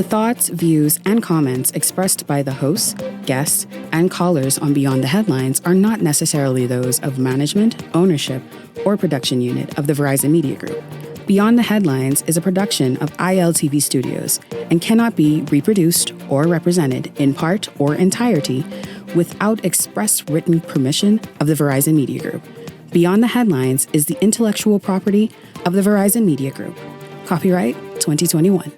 The thoughts, views, and comments expressed by the hosts, guests, and callers on Beyond the Headlines are not necessarily those of management, ownership, or production unit of the Verizon Media Group. Beyond the Headlines is a production of ILTV Studios and cannot be reproduced or represented in part or entirety without express written permission of the Verizon Media Group. Beyond the Headlines is the intellectual property of the Verizon Media Group. Copyright 2021.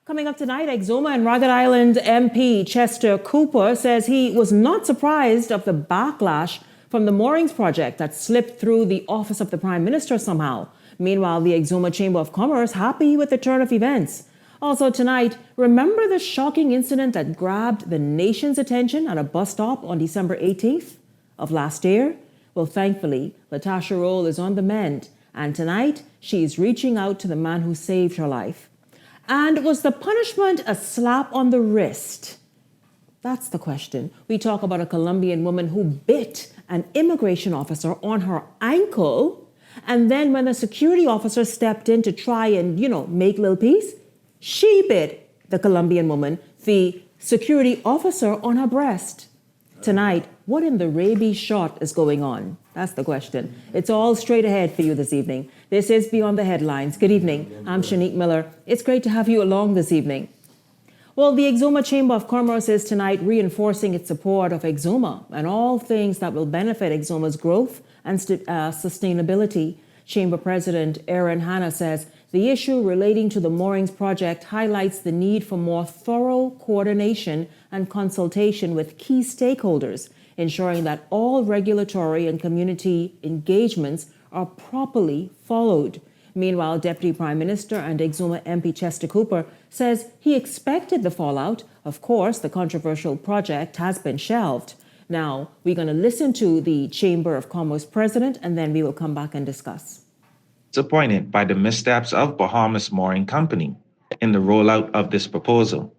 Coming up tonight, Exuma and Rugged Island MP Chester Cooper says he was not surprised of the backlash from the moorings project that slipped through the office of the Prime Minister somehow. Meanwhile, the Exuma Chamber of Commerce happy with the turn of events. Also tonight, remember the shocking incident that grabbed the nation's attention at a bus stop on December 18th of last year? Well, thankfully, Latasha Roll is on the mend, and tonight she is reaching out to the man who saved her life. And was the punishment a slap on the wrist? That's the question. We talk about a Colombian woman who bit an immigration officer on her ankle, and then when the security officer stepped in to try and, make little peace, she bit the Colombian woman, the security officer, on her breast. Tonight, what in the rabies shot is going on? That's the question. It's all straight ahead for you this evening. This is Beyond the Headlines. Good evening. I'm Shanique Miller. It's great to have you along this evening. Well, the Exuma Chamber of Commerce is tonight reinforcing its support of Exuma and all things that will benefit Exuma's growth and sustainability. Chamber President Aaron Hanna says the issue relating to the moorings project highlights the need for more thorough coordination and consultation with key stakeholders, ensuring that all regulatory and community engagements are properly followed. Meanwhile, Deputy Prime Minister and Exuma MP Chester Cooper says he expected the fallout. Of course, the controversial project has been shelved. Now, we're going to listen to the Chamber of Commerce president, and then we will come back and discuss. Disappointed by the missteps of Bahamas Mooring Company in the rollout of this proposal.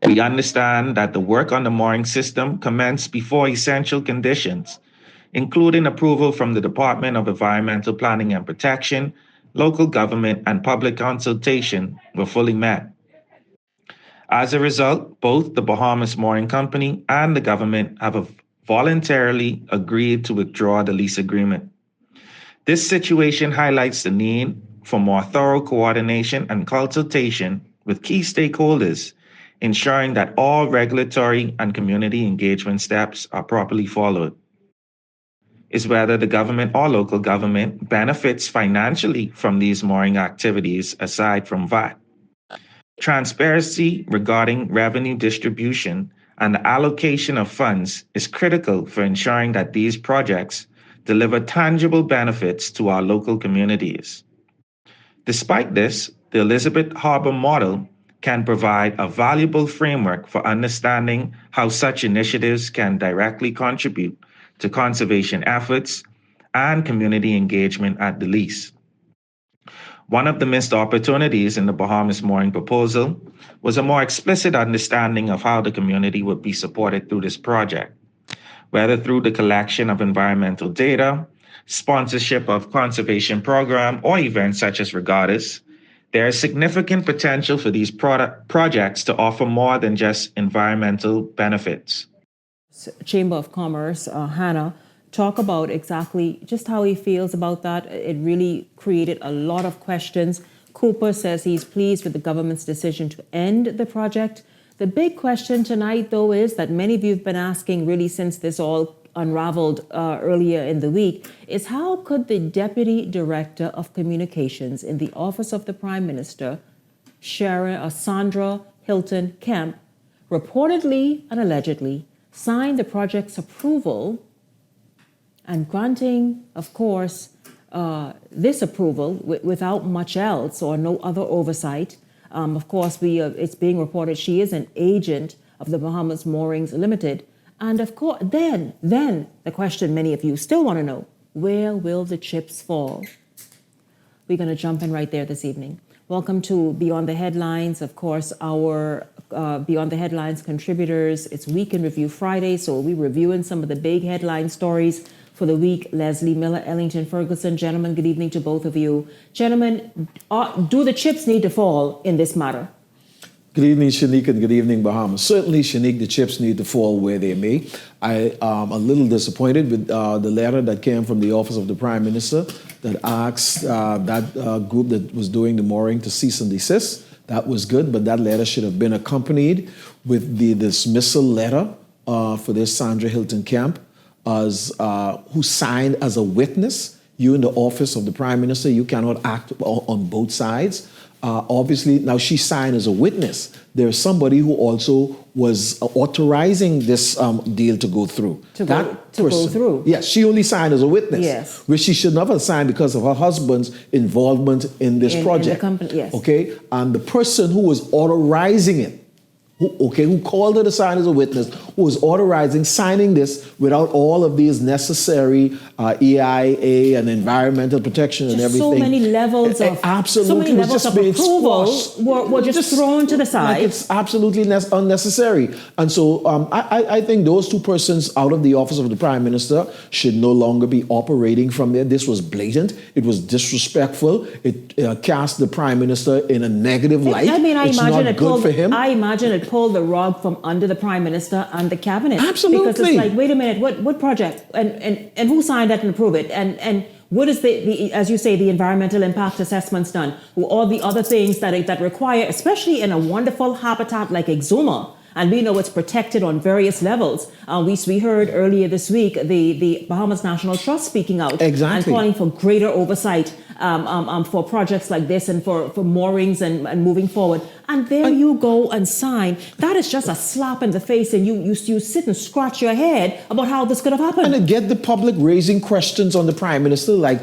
We understand that the work on the mooring system commenced before essential conditions, including approval from the Department of Environmental Planning and Protection, local government, and public consultation were fully met. As a result, both the Bahamas Mooring Company and the government have voluntarily agreed to withdraw the lease agreement. This situation highlights the need for more thorough coordination and consultation with key stakeholders, ensuring that all regulatory and community engagement steps are properly followed. Is whether the government or local government benefits financially from these mooring activities aside from VAT. Transparency regarding revenue distribution and the allocation of funds is critical for ensuring that these projects deliver tangible benefits to our local communities. Despite this, the Elizabeth Harbor model can provide a valuable framework for understanding how such initiatives can directly contribute to conservation efforts and community engagement at the lease. One of the missed opportunities in the Bahamas mooring proposal was a more explicit understanding of how the community would be supported through this project, whether through the collection of environmental data, sponsorship of conservation program, or events such as regattas. There is significant potential for these projects to offer more than just environmental benefits. Chamber of Commerce, Hannah, talk about exactly just how he feels about that. It really created a lot of questions. Cooper says he's pleased with the government's decision to end the project. The big question tonight, though, is that many of you have been asking really since this all unraveled earlier in the week, is how could the Deputy Director of Communications in the Office of the Prime Minister, Sandra Hilton Kemp, reportedly and allegedly sign the project's approval and granting, of course, this approval without much else or no other oversight. Of course, it's being reported she is an agent of the Bahamas Moorings Limited. And of course, then the question many of you still want to know, where will the chips fall? We're going to jump in right there this evening. Welcome to Beyond the Headlines. Of course, our Beyond the Headlines contributors. It's Week in Review Friday, so we'll be reviewing some of the big headline stories for the week. Leslie Miller, Ellington Ferguson. Gentlemen, good evening to both of you. Gentlemen, do the chips need to fall in this matter? Good evening, Shanique, and good evening, Bahamas. Certainly, Shanique, the chips need to fall where they may. I am a little disappointed with the letter that came from the Office of the Prime Minister that asked that group that was doing the mooring to cease and desist. That was good, but that letter should have been accompanied with the dismissal letter for this Sandra Hilton Camp, who signed as a witness. You in the Office of the Prime Minister, you cannot act on both sides. Obviously, now she signed as a witness. There's somebody who also was authorizing this deal to go through. Go through. Yes, she only signed as a witness. Yes. Which she should never have signed because of her husband's involvement in this project. In the company, yes. Okay, and the person who was authorizing it, who called her to sign as a witness, who was authorizing signing this without all of these necessary EIA and environmental protection and everything. So many levels of approval were just thrown to the side. Like it's absolutely unnecessary. And so I think those two persons out of the Office of the Prime Minister should no longer be operating from there. This was blatant. It was disrespectful. It cast the Prime Minister in a negative light. I mean, it's not good for him. I imagine it pulled the rug from under the Prime Minister and the Cabinet. Absolutely. Because it's like, wait a minute, what project? And who signed that and approved it? And what is the as you say, the environmental impact assessments done? All the other things that require, especially in a wonderful habitat like Exuma, and we know it's protected on various levels. We heard earlier this week the Bahamas National Trust speaking out and calling for greater oversight for projects like this and for moorings and moving forward. And there you go and sign. That is just a slap in the face, and you sit and scratch your head about how this could have happened. And to get the public raising questions on the Prime Minister, like,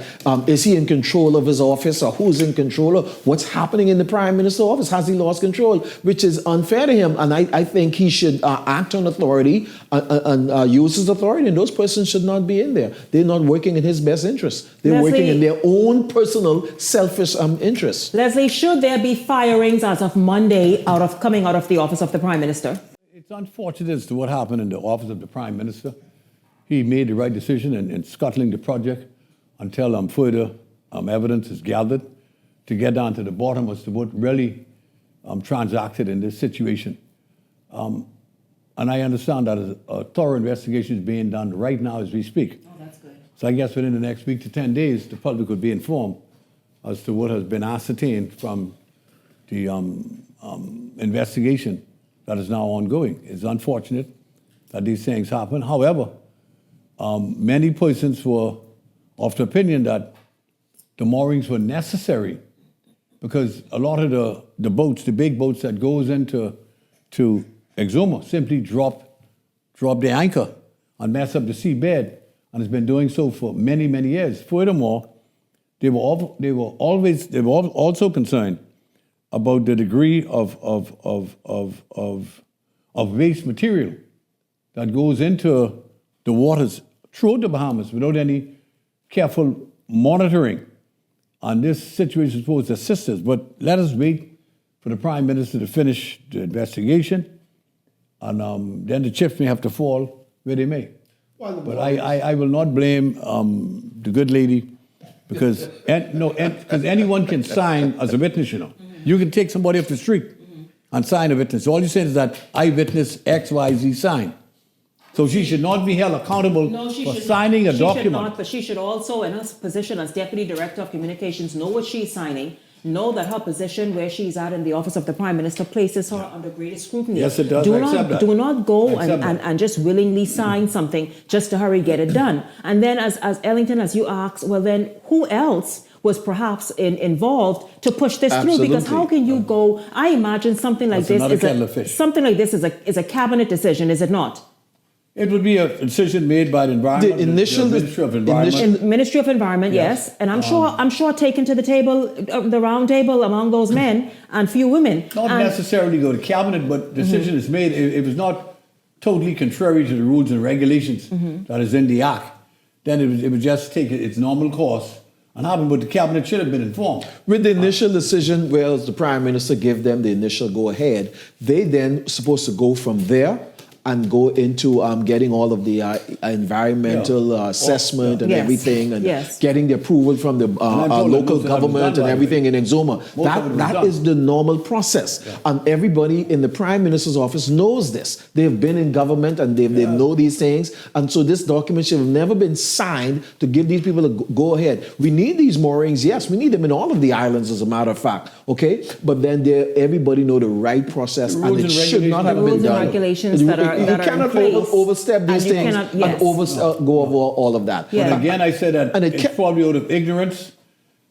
is he in control of his office, or who's in control of what's happening in the Prime Minister's office? Has he lost control? Which is unfair to him, and I think he should act on authority and use his authority, and those persons should not be in there. They're not working in his best interest. They're working in their own personal, selfish interests. Leslie, should there be firings as of Monday coming out of the Office of the Prime Minister? It's unfortunate as to what happened in the Office of the Prime Minister. He made the right decision in scuttling the project until further evidence is gathered to get down to the bottom as to what really transacted in this situation. And I understand that a thorough investigation is being done right now as we speak. Oh, that's good. So I guess within the next week to 10 days, the public would be informed as to what has been ascertained from the investigation that is now ongoing. It's unfortunate that these things happen. However, many persons were of the opinion that the moorings were necessary because a lot of the boats, the big boats that goes into Exuma, simply drop the anchor and mess up the seabed, and has been doing so for many, many years. Furthermore, they were also concerned about the degree of waste material that goes into the waters throughout the Bahamas without any careful monitoring. And this situation is supposed to assist us, but let us wait for the Prime Minister to finish the investigation, and then the chips may have to fall where they may. But I will not blame the good lady because anyone can sign as a witness, you know. You can take somebody off the street and sign a witness. All you say is that I witness X, Y, Z sign. So she should not be held accountable for signing a document. She should not, but she should also, in her position as Deputy Director of Communications, know what she's signing, know that her position where she's at in the Office of the Prime Minister places her under greater scrutiny. Yes, it does. Do not go and just willingly sign something just to hurry get it done. And then as Ellington, as you asked, well then who else was perhaps involved to push this through? Because how can you go? I imagine something like this is a cabinet decision, is it not? It would be a decision made by the Ministry of Environment. Ministry of Environment, yes. And I'm sure taken to the table, the round table among those men and few women. Not necessarily go to cabinet, but decision is made. It was not totally contrary to the rules and regulations that is in the Act. Then it would just take its normal course and happened, but the cabinet should have been informed. With the initial decision, where the Prime Minister gave them the initial go-ahead, they then supposed to go from there and go into getting all of the environmental assessment and Yes. everything, and Yes. getting the approval from the local government and everything in Exuma. That is the normal process. And everybody in the Prime Minister's office knows this. They've been in government and they know these things. And so this document should have never been signed to give these people a go-ahead. We need these moorings. Yes, we need them in all of the islands, as a matter of fact. Okay? But then everybody know the right process, and it should not have been rules and done. regulations that are You cannot in place, overstep these and you things cannot- and yes. go over all of that. Yeah. But again, I said that And it's probably out of ignorance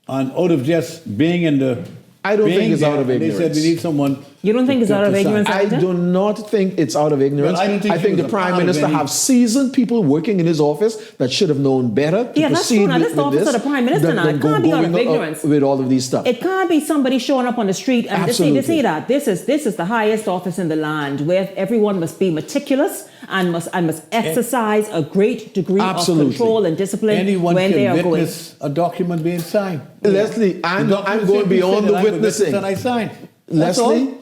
and out of just being in the. I don't think being it's there, out of and They ignorance. said we need someone. You don't think it's out of to sign. ignorance? I do not think it's out of ignorance. Well, I don't think she the was a Prime part of Minister any- have seasoned people working in his office that should have known better to Yeah, that's proceed true. Now, with, this is the with office of the Prime Minister than- now. than It can't be out of going ignorance. with all of these stuff. It can't be somebody showing up on the street and they Absolutely. say that this is the highest office in the land, where everyone must be meticulous and must exercise a great degree Absolutely. of control and discipline Anyone when they can are going. witness a document being signed. Leslie, I'm going beyond the witnessing. And I signed. That's Leslie, all.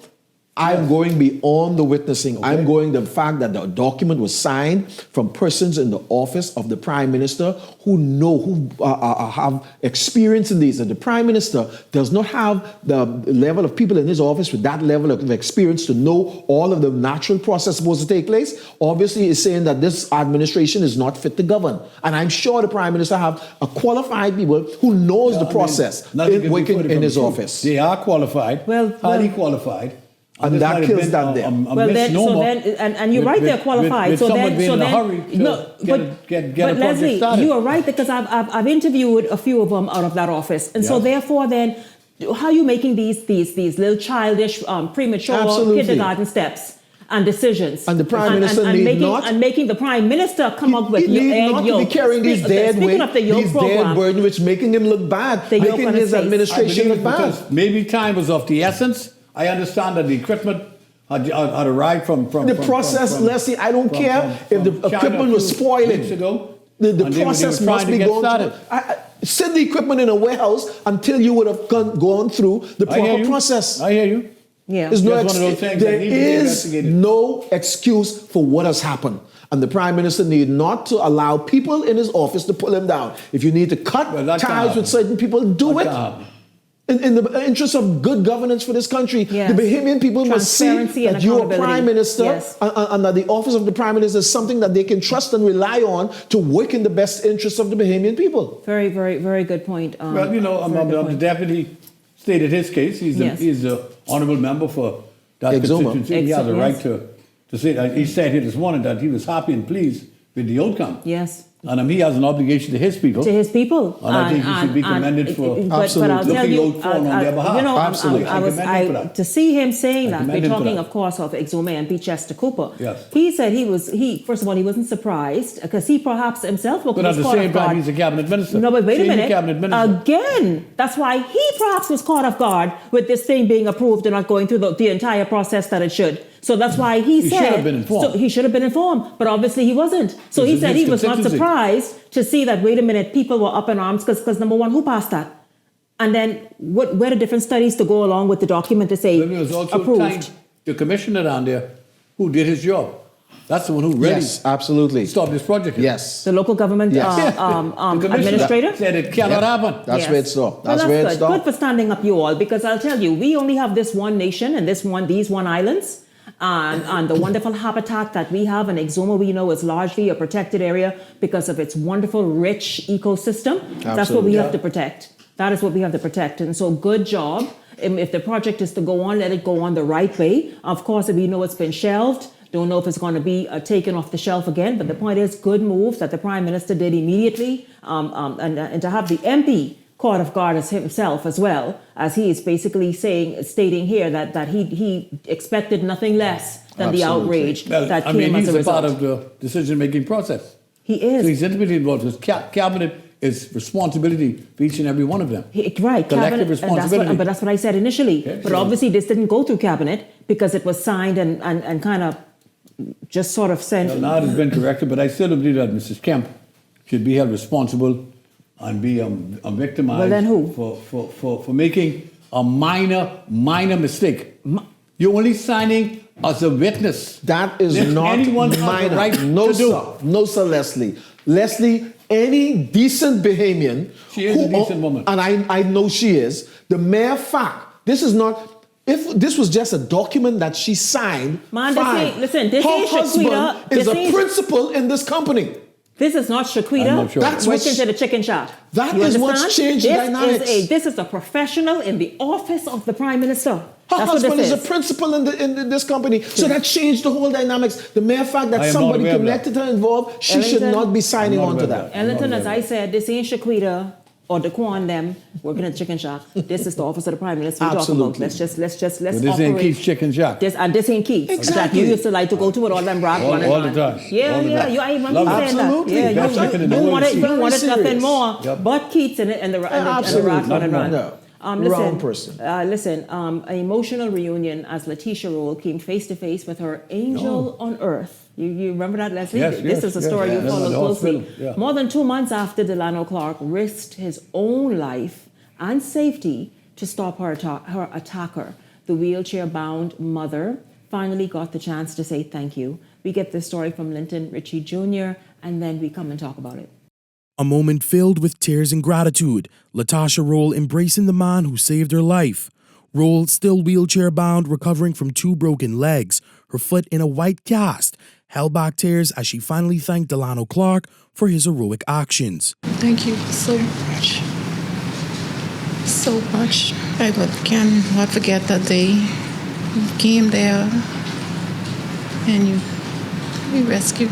I'm going beyond the witnessing. Okay. I'm going the fact that the document was signed from persons in the office of the Prime Minister who have experience in these. And the Prime Minister does not have the level of people in his office with that level of experience to know all of the natural process supposed to take place. Obviously, is saying that this administration is not fit to govern. And I'm sure the Prime Minister have a qualified people who knows the process working in his office. They are qualified, highly qualified. And this that might have kills been that a there. And you're right, they're qualified. With someone being in a hurry to get a project Leslie, started. you are right, because I've interviewed a few of them out of that office, and so therefore, then how are you making these little childish, premature Absolutely. kindergarten steps and decisions? And the Prime Minister making the Prime Minister come up with He need not to be carrying these dead weight, these dead burden, which making him look bad, making his administration look bad. Because maybe time was of the essence. I understand that the equipment had arrived from The process, Leslie, I don't care if the equipment was spoiling. The process must be going through. Send the equipment in a warehouse until you would have gone through the proper process. I hear you. Yeah. There is no excuse for what has happened. And the Prime Minister need not to allow people in his office to pull him down. If you need to cut ties with certain people, do it. In the interest of good governance for this country, the Bahamian people must see that you are Prime Minister and that the office of the Prime Minister is something that they can trust and rely on to work in the best interests of the Bahamian people. Very, very, very good point. The deputy stated his case. He's an honourable member for that constituency. He has a right to say that. He said here this morning that he was happy and pleased with the outcome. Yes. And he has an obligation to his people. And I think he should be commended for but I'll tell you, looking out on their behalf. Absolutely. To see him saying that, we're talking, of course, of Exuma MP Chester Cooper. Yes. He said first of all, he wasn't surprised, because he perhaps himself But at the same time, he's a cabinet minister. No, but wait a minute. Cabinet minister. Again, that's why he perhaps was caught off guard with this thing being approved and not going through the entire process that it should. So that's why he said... should have been informed. So he should have been informed, but obviously he wasn't. So he said he was not surprised to see that, wait a minute, people were up in arms because number one, who passed that? And then where the different studies to go along with the document to say There was also approved? the commissioner down there who did his job. That's the one who really stopped this project. The local government administrator? Said it cannot happen. That's where it stopped. That's where it stopped. Good for standing up, you all, because I'll tell you, we only have this one nation and these one islands. And the wonderful habitat that we have in Exuma, we know is largely a protected area because of its wonderful, rich ecosystem. Absolutely. That's what we have to protect. That is what we have to protect. And so good job. If the project is to go on, let it go on the right way. Of course, if we know it's been shelved, don't know if it's going to be taken off the shelf again. But the point is, good move that the Prime Minister did immediately. And to have the MP caught off guard as himself as well, as he is basically stating here that he expected nothing less than the outrage that came as a result. He's a part of the decision-making process. He is. So he's intimately involved. His cabinet is responsibility for each and every one of them. Right. Collective responsibility. But that's what I said initially. Okay, but obviously this didn't go through cabinet because it was signed and kind of just sort of sent. Well, now it has been corrected, but I still believe that Mrs. Kemp should be held responsible and be victimized Well, then who? for making a minor mistake. You're only signing as a witness. That is If not anyone has the minor. right No, to do. sir. No, sir, Leslie. Leslie, any decent Bahamian... She is a decent woman. And I know she is. The mere fact, this is not... If this was just a document that she signed, Man, fine. this ain't Her Shaquita. husband is a principal in this company. This is not Shaquita. I'm not sure. That's Working what's- to the chicken shop. That You is what's understand? changed the dynamics. This is a professional in the office of the Prime Minister. Her That's what husband this is a principal in this company. So that changed the whole dynamics. The mere fact I that am not somebody aware of connected her involved, she should Ellington, not be signing I'm not on to aware of that. Ellington, as I said, this ain't Shaquita or Daquan them working at the chicken shop. This is the office of the Prime Minister we're talking about. Absolutely. Let's But this ain't operate. Keith's Chicken Shack. This ain't Keith. Exactly. That you used to like to go to with all them brag All- running all the on. time. Yeah, All the yeah. time. You I even Love it. saying that. Absolutely. Yeah, Best chicken in the world. you wanted Very nothing serious. more Yep. but Keats and the rat Absolutely. running run. No. Wrong person. Listen, an emotional reunion as Letitia Roll came face to face with her angel on earth. You remember that, Leslie? Yes, This yes, is a yes. story Yeah, you that's followed the closely. hospital, yeah. More than 2 months after Delano Clark risked his own life and safety to stop her attacker, the wheelchair-bound mother finally got the chance to say thank you. We get this story from Linton Ritchie Jr., and then we come and talk about it. A moment filled with tears and gratitude, Latasha Roll embracing the man who saved her life. Roll, still wheelchair-bound, recovering from 2 broken legs, her foot in a white cast, held back tears as she finally thanked Delano Clark for his heroic actions. Thank you so much. So much. I cannot forget that day. You came there and you rescued.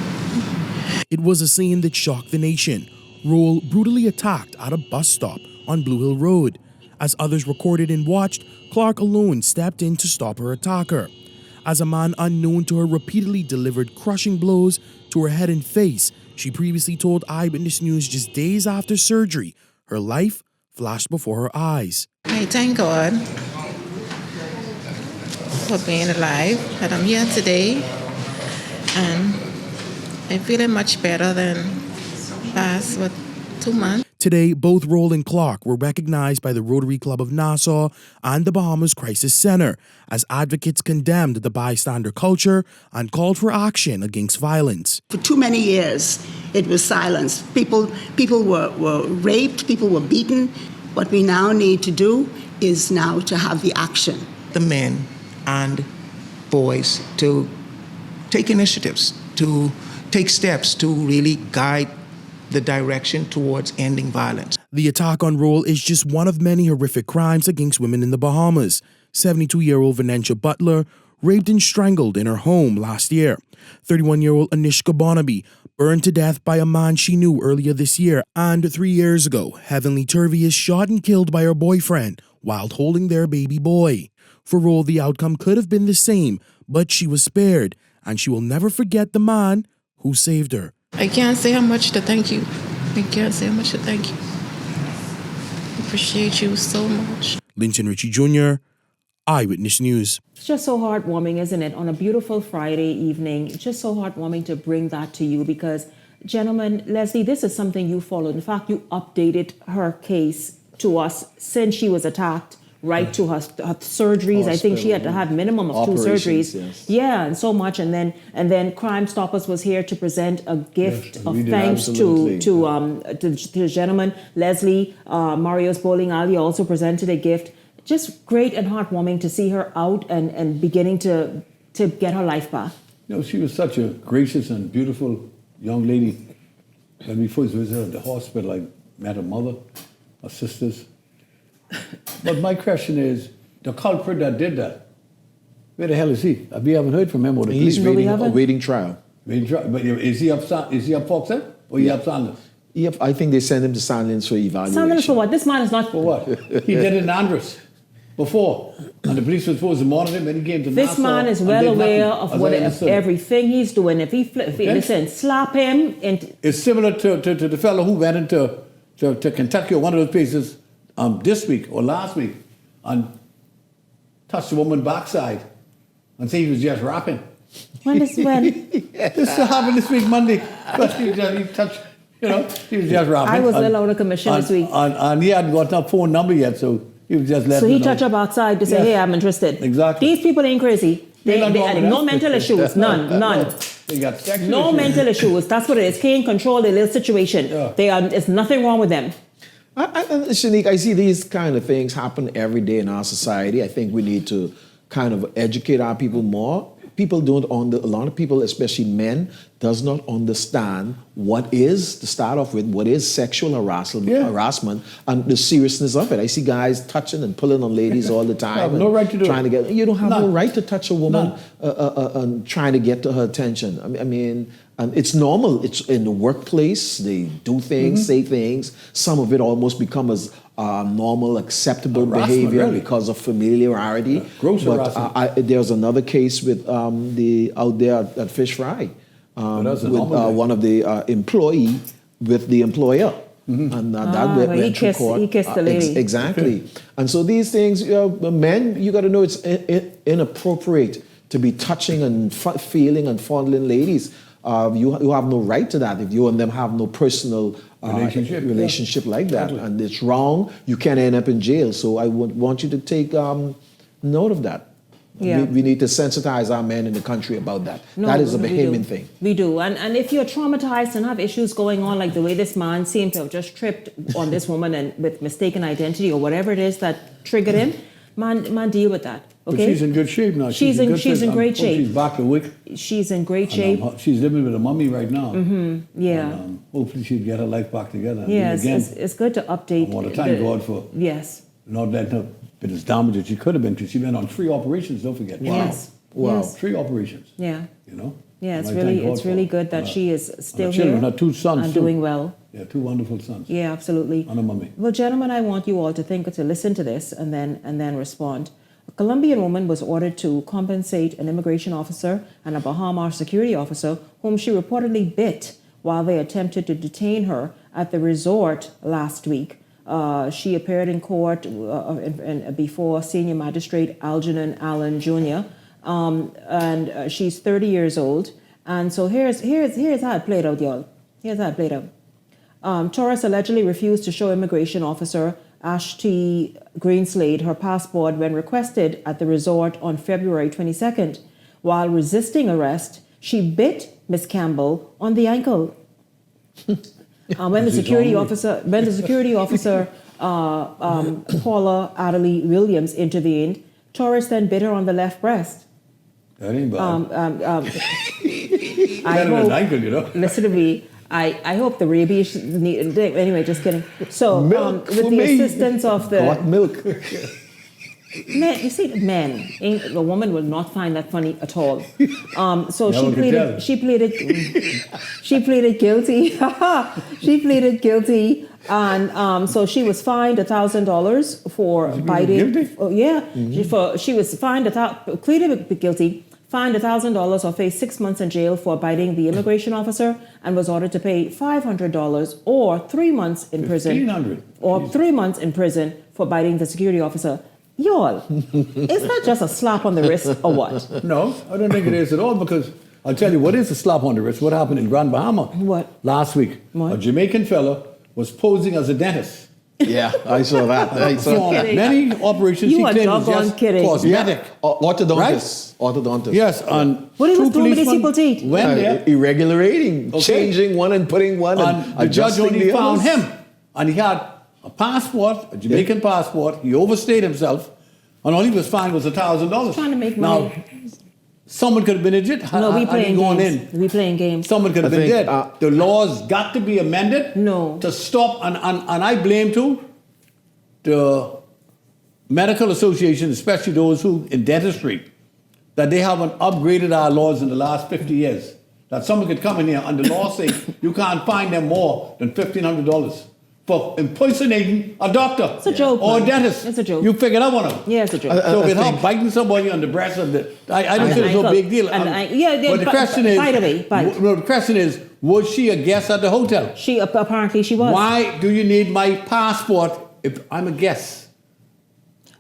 It was a scene that shocked the nation. Roll brutally attacked at a bus stop on Blue Hill Road. As others recorded and watched, Clark alone stepped in to stop her attacker. As a man unknown to her repeatedly delivered crushing blows to her head and face, she previously told Eyewitness News just days after surgery, her life flashed before her eyes. I thank God for being alive, that I'm here today, and I'm feeling much better than past 2 months. Today, both Roll and Clark were recognized by the Rotary Club of Nassau and the Bahamas Crisis Center as advocates condemned the bystander culture and called for action against violence. For too many years, it was silenced. People were raped, people were beaten. What we now need to do is now to have the action. The men and boys to take initiatives, to take steps to really guide the direction towards ending violence. The attack on Roll is just one of many horrific crimes against women in the Bahamas. 72-year-old Venetia Butler raped and strangled in her home last year. 31-year-old Anishka Bonaby burned to death by a man she knew earlier this year. And 3 years ago, Heavenly Turvey is shot and killed by her boyfriend while holding their baby boy. For Roll, the outcome could have been the same, but she was spared, and she will never forget the man who saved her. I can't say how much to thank you. I can't say how much to thank you. I appreciate you so much. Linton Ritchie Jr., Eyewitness News. It's just so heartwarming, isn't it? On a beautiful Friday evening, it's just so heartwarming to bring that to you because, gentlemen, Leslie, this is something you followed. In fact, you updated her case to us since she was attacked, right to her surgeries. I think she had to have minimum of 2 surgeries. Yes. Yeah, and so much. And then Crime Stoppers was here to present a gift Yes, of we did, thanks absolutely. to the gentleman. Leslie, Mario's Bowling Alley also presented a gift. Just great and heartwarming to see her out and beginning to get her life back. You know, she was such a gracious and beautiful young lady. When we first visited her at the hospital, I met her mother, her sisters. But my question is, the culprit that did that, where the hell is he? We haven't heard from him or the He's police. awaiting trial. But is he up Fox or he up Sanders? I think they sent him to Sandlands for evaluation. Sanders for what? This man is not For what? He did it in Andros before. And the police were supposed to monitor him when he came to This Nassau man is and well did aware nothing, of as what I understood. everything he's doing. If he listen, slap him and It's similar to the fellow who went into to Kentucky or one of those places this week or last week and touched a woman's backside and said he was just rapping. when This happened this week, Monday. But he touched You know, he was just rapping. I was a little out of commission this week. And he hadn't got a phone number yet, so he was just letting So he me know. touched up outside to say, Yes. hey, I'm interested. Exactly. These people ain't crazy. They no mental issues, none. They got sexual No issues. mental issues. That's what it is. Can't control their little situation. Yeah. There's nothing wrong with them. Shanique, I see these kind of things happen every day in our society. I think we need to kind of educate our people more. People don't a lot of people, especially men, does not understand what is, to start off with, what is sexual harassment and the seriousness of it. I see guys touching and pulling on ladies all the time. You have no right to do it. You don't have None. no right to touch a woman and trying to get to her attention. I mean, and it's normal. It's in the workplace. They do things, say things. Some of it almost becomes normal, acceptable Harassment, behavior really. because of familiarity. Gross but harassment. there's another case with out there at Fish Fry that's a with normal thing. one of the employee with the employer. And that went he through kissed- court. he kissed the lady. Exactly. And so these things, men, you got to know it's inappropriate to be touching and feeling and fondling ladies. You have no right to that if you and them have no personal relationship like that. Exactly. And it's wrong. You can end up in jail. So I would want you to take note of that. Yeah. We need to sensitize our men in the country about that. That is a Bahamian thing. We do. And if you're traumatized and have issues going on, like the way this man seemed to have just tripped on this woman and with mistaken identity or whatever it is that triggered him, man, deal with that. Okay? But she's in good shape now. She's in great shape. She's back a week. She's in great shape. She's living with a mummy right now. Yeah. And, hopefully she'll get her life back together. Yeah, And again, it's good to update. I want to thank God for Yes. not letting her been as damaged as she could have been, because she went on 3 operations, don't forget. Yes. Wow. Yes. 3 operations, Yeah. you know? Yeah, And it's I thank God really for good that she is still her children, here her 2 sons and too. doing well. Yeah, 2 wonderful sons. Yeah, absolutely. And a mummy. Well, gentlemen, I want you all to listen to this and then respond. A Colombian woman was ordered to compensate an immigration officer and a Bahama security officer whom she reportedly bit while they attempted to detain her at the resort last week. She appeared in court before Senior Magistrate Algernon Allen Jr. And she's 30 years old. And so here's how it played out, y'all. Here's how it played out. Torres allegedly refused to show immigration officer Ashti Greenslade her passport when requested at the resort on February 22nd. While resisting arrest, she bit Miss Campbell on the ankle. When the security officer Paula Adderley Williams intervened, Torres then bit her on the left breast. That ain't bad. I Better than hope, an ankle, you know? listen to me. I hope the rabies. Anyway, just kidding. So, Milk with for the me. assistance of the Hot milk. men, you see, men, the woman will not find that funny at all. So No one can tell. she pleaded guilty. She pleaded guilty, and so she was fined $1,000 for biting. guilty? Oh, yeah, she was fined pleaded guilty. Fined $1,000 or faced 6 months in jail for biting the immigration officer, and was ordered to pay $500 or 3 months in prison. $1,500. Or 3 months in prison for biting the security officer. Y'all, is that just a slap on the wrist or what? No, I don't think it is at all, because I'll tell you what is a slap on the wrist. What happened in Grand Bahama? What? Last week. What? A Jamaican fella was posing as a dentist. Yeah, I saw that. For many operations, You he are claimed was doggone just kidding. cosmetic. Orthodontist. Orthodontist. Yes, and What he was two doing with his policemen people teeth? went there, Irregular eating, Okay. changing one and putting one and and the judge adjusting only the found others. him, and he had a passport, a Jamaican passport. He overstayed himself, and all he was fined was $1,000. Trying to make Now, money. someone could have been injured. No, we playing going games. in. We playing games. Someone could have I been think, dead. The laws got to be amended. No. To stop, and I blame too the medical association, especially those who in dentistry, that they haven't upgraded our laws in the last 50 years. That someone could come in here and the law say you can't fine them more than $1,500 for impersonating a doctor. It's a joke, or a man. dentist. It's a joke. You figured out one of them. Yeah, it's a joke. So I with her think- biting somebody on the breast of the, I don't And think it's no ankle. big deal. And yeah, but the but question is, by the way, no, the question is, was she a guest at the hotel? Apparently she was. Why do you need my passport if I'm a guest?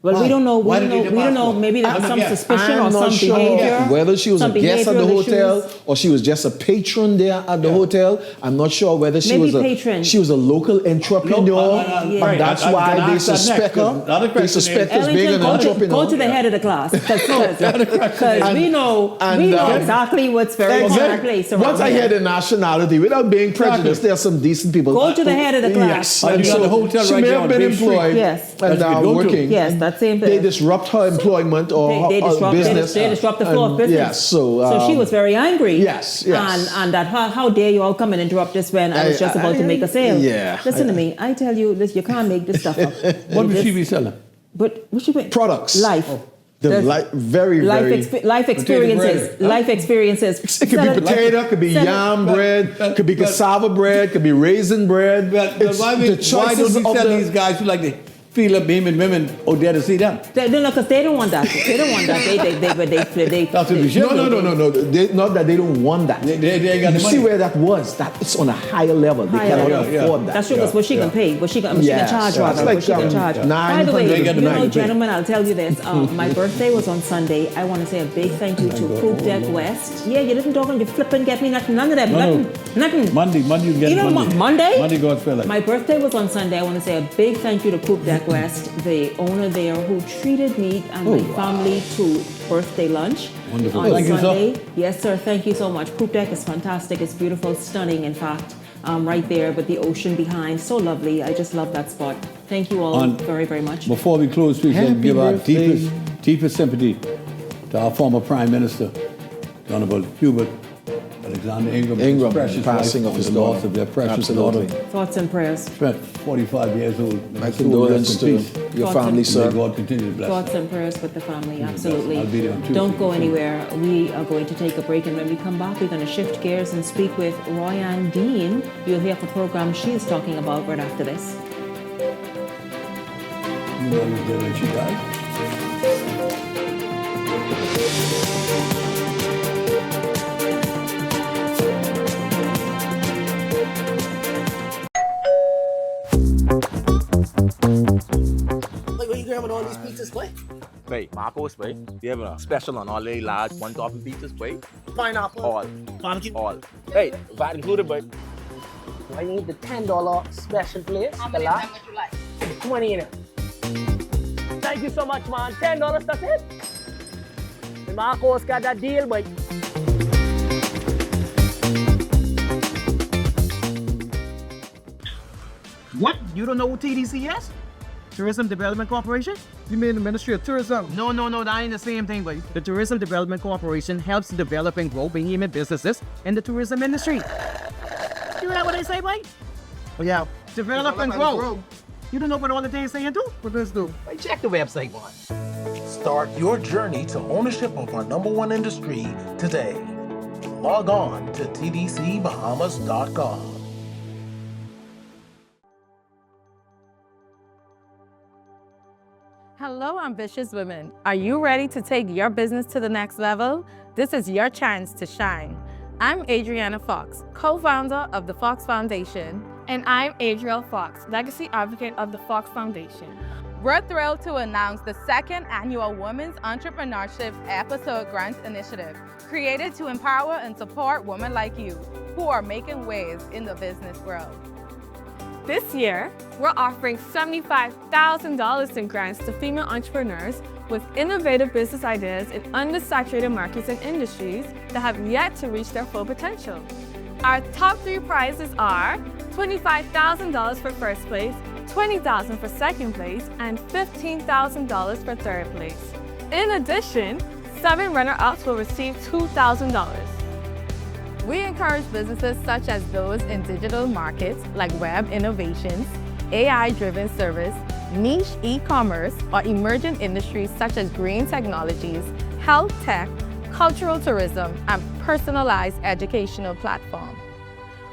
Well, Why? we don't know. We Why don't did know. they We don't know. passport? Maybe there was I'm some again. suspicion or I'm some not sure behavior. whether she was a some guest at the behavioral hotel issues. or she was just a patron there at the hotel. I'm not sure whether she Maybe was patron. she was a local entrepreneur, and right. that's I why can they ask that next, suspect 'cause her. another They question suspect is- her as being an Ellington, entrepreneur. go to the head of the class because we know and, exactly what's very commonplace around Once I here. hear the nationality, without being prejudiced, there are some decent people. Go to the head of the class. Yes, And and you got so the hotel she right may there have on been Bay Street. employed Yes. and That's now good. working. Yes, that same They thing. disrupt her employment or They her disrupt, business. they disrupt the flow of And business. yes, so she was very angry. yes, yes. And that how dare you all come and interrupt us when I was just about to make a sale. yeah. Listen to me. I tell you, listen, you can't make this stuff up. What would she be selling? But what she be? Products. Life. The very, life, very. life experiences. bread, huh? Life experiences. It could be potato, could be yam bread, could be cassava bread, could be raisin bread. But It's why the don't choices we of sell the- these guys who like to feel up him and women out there to see them? No, because they don't want that. They don't want that. They That's what we should No. Not that they don't want that. They got the You money. see where that was? That it's on a higher level. They Higher cannot level. afford that. That's true. Because what she can pay, what she can charge Yes, rather. it's like, What she can charge. By the way, 900 you know, night. gentlemen, I'll tell you this. My birthday was on Sunday. I want to say a big thank you to Poop Deck West. Yeah, you didn't talk on your flipping get me nothing. None of them. Nothing. Monday you get You know, Monday. Monday? Monday God's fair. My birthday was on Sunday. I want to say a big thank you to Poop Deck West, the owner there, who treated me and my family to birthday lunch Wonderful. on Thank you, sir. Sunday. Yes, sir. Thank you so much. Poop Deck is fantastic. It's beautiful, stunning, in fact. Right there with the ocean behind. So lovely. I just love that spot. Thank you all very, very much. Before we close, please let me Happy give our birthday. deepest sympathy to our former Prime Minister, Honorable Hubert Alexander Ingram, Ingram, precious passing wife, of his and the loss daughter. of their precious Absolutely. daughter. Thoughts and prayers. Spent 45 years old. My condolence to your Thoughts family, and- sir. May God continue to bless Thoughts them. and prayers with the family, absolutely. I'll be there on Tuesday. Don't go anywhere. We are going to take a break, and when we come back, we're going to shift gears and speak with Royanne Dean. You'll hear the program she's talking about right after this. You know, when she died. Like, what you grabbing all these pizzas, Clay? Wait, Marcos, wait. We have a special on all the large one topping pizzas, wait. Pineapple. All. Barbecue. All. Hey, that included, but I need the $10 special place. How many lot. times would you like? 20 in it. Thank you so much, man. $10, that's it. The Marcos got that deal, but What? You don't know what TDC is? Tourism Development Corporation? You mean the Ministry of Tourism? No, that ain't the same thing, buddy. The Tourism Development Corporation helps develop and grow behemoth businesses in the tourism industry. You know what they say, buddy? Oh, yeah. Develop and grow. You don't know what all the things saying do? What does do? hey, check the website, man. Start your journey to ownership of our #1 industry today. Log on to tdcbahamas.com. Hello, ambitious women. Are you ready to take your business to the next level? This is your chance to shine. I'm Adriana Fox, co-founder of the Fox Foundation. And I'm Adriel Fox, legacy advocate of the Fox Foundation. We're thrilled to announce the second annual Women's Entrepreneurship Episode Grant Initiative, created to empower and support women like you who are making waves in the business world. This year, we're offering $75,000 in grants to female entrepreneurs with innovative business ideas in undersaturated markets and industries that have yet to reach their full potential. Our top 3 prizes are $25,000 for first place, $20,000 for second place, and $15,000 for third place. In addition, 7 runner-ups will receive $2,000. We encourage businesses such as those in digital markets like web innovations, AI-driven service, niche e-commerce, or emerging industries such as green technologies, health tech, cultural tourism, and personalized educational platform.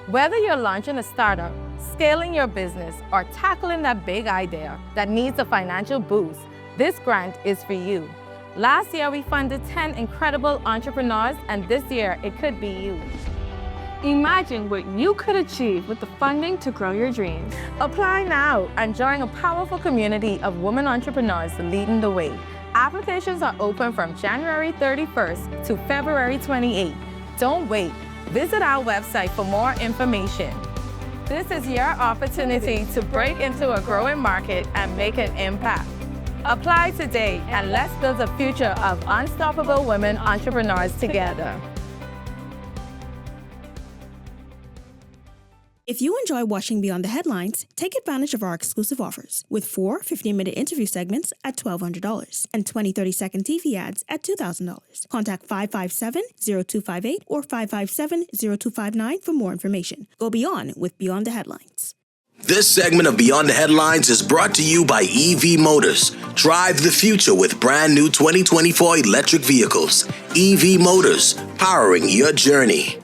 Whether you're launching a startup, scaling your business, or tackling that big idea that needs a financial boost, this grant is for you. Last year, we funded 10 incredible entrepreneurs, and this year, it could be you. Imagine what you could achieve with the funding to grow your dreams. Apply now and join a powerful community of women entrepreneurs leading the way. Applications are open from January 31st to February 28th. Don't wait. Visit our website for more information. This is your opportunity to break into a growing market and make an impact. Apply today and let's build a future of unstoppable women entrepreneurs together. If you enjoy watching Beyond the Headlines, take advantage of our exclusive offers with 4 15-minute interview segments at $1,200 and 20 30-second TV ads at $2,000. Contact 557-0258 or 557-0259 for more information. Go beyond with Beyond the Headlines. This segment of Beyond the Headlines is brought to you by EV Motors. Drive the future with brand new 2024 electric vehicles. EV Motors, powering your journey.